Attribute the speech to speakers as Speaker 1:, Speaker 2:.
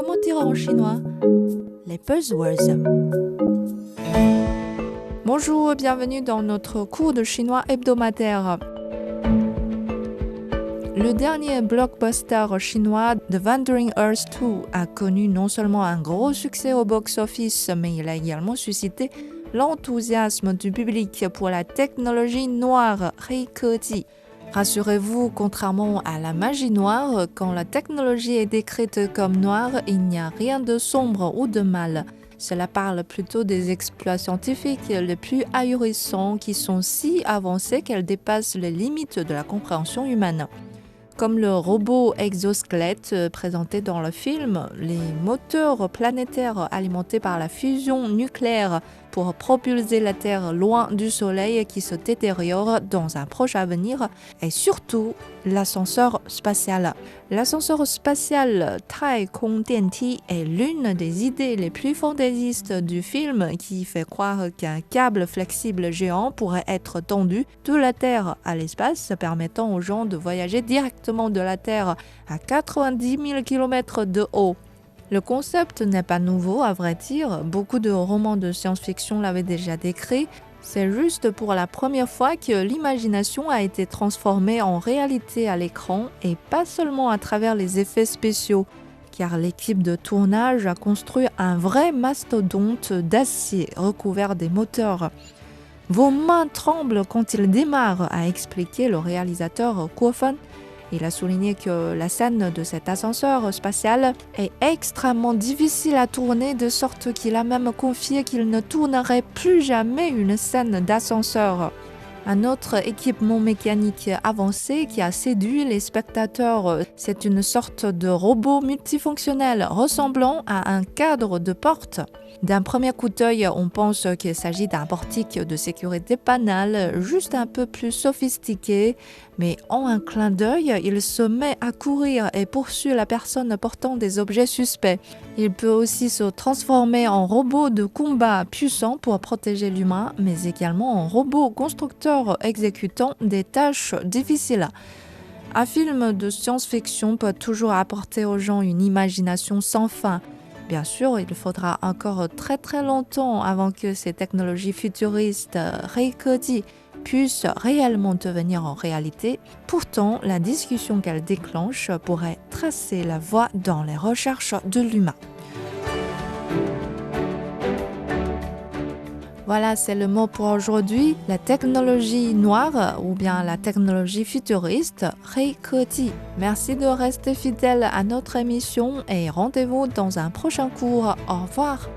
Speaker 1: comment dire en chinois? Les buzzwords. Bonjour, bienvenue dans notre cours de chinois hebdomadaire. Le dernier blockbuster chinois The Wandering Earth 2 a connu non seulement un gros succès au box-office, mais il a également suscité l'enthousiasme du public pour la technologie noire, Heikeji. Rassurez-vous, contrairement à la magie noire, quand la technologie est décrite comme noire, il n'y a rien de sombre ou de mal. Cela parle plutôt des exploits scientifiques les plus ahurissants qui sont si avancés qu'elles dépassent les limites de la compréhension humaine. Comme le robot exosquelette présenté dans le film, les moteurs planétaires alimentés par la fusion nucléaire pour propulser la Terre loin du Soleil qui se détériore dans un proche avenir et surtout l'ascenseur spatial. L'ascenseur spatial Taikong Dianti est l'une des idées les plus fantaisistes du film qui fait croire qu'un câble flexible géant pourrait être tendu de la Terre à l'espace, permettant aux gens de voyager directement de la Terre à 90 000 km de haut. Le concept n'est pas nouveau, à vrai dire. Beaucoup de romans de science-fiction l'avaient déjà décrit. C'est juste pour la première fois que l'imagination a été transformée en réalité à l'écran et pas seulement à travers les effets spéciaux, car l'équipe de tournage a construit un vrai mastodonte d'acier recouvert des moteurs. Vos mains tremblent quand il démarre, a expliqué le réalisateur Guo Fan. Il a souligné que la scène de cet ascenseur spatial est extrêmement difficile à tourner, de sorte qu'il a même confié qu'il ne tournerait plus jamais une scène d'ascenseur. Un autre équipement mécanique avancé qui a séduit les spectateurs, c'est une sorte de robot multifonctionnel ressemblant à un cadre de porte. D'un premier coup d'œil, on pense qu'il s'agit d'un portique de sécurité banal, juste un peu plus sophistiqué, mais en un clin d'œil, il se met à courir et poursuit la personne portant des objets suspects. Il peut aussi se transformer en robot de combat puissant pour protéger l'humain, mais également en robot constructeur exécutant des tâches difficiles. Un film de science-fiction peut toujours apporter aux gens une imagination sans fin. Bien sûr, il faudra encore très longtemps avant que ces technologies futuristes Heikeji puissent réellement devenir en réalité. Pourtant, la discussion qu'elle déclenche pourrait tracer la voie dans les recherches de l'humain. Voilà, c'est le mot pour aujourd'hui. La technologie noire ou bien la technologie futuriste, Heikeji. Merci de rester fidèle à notre émission et rendez-vous dans un prochain cours. Au revoir.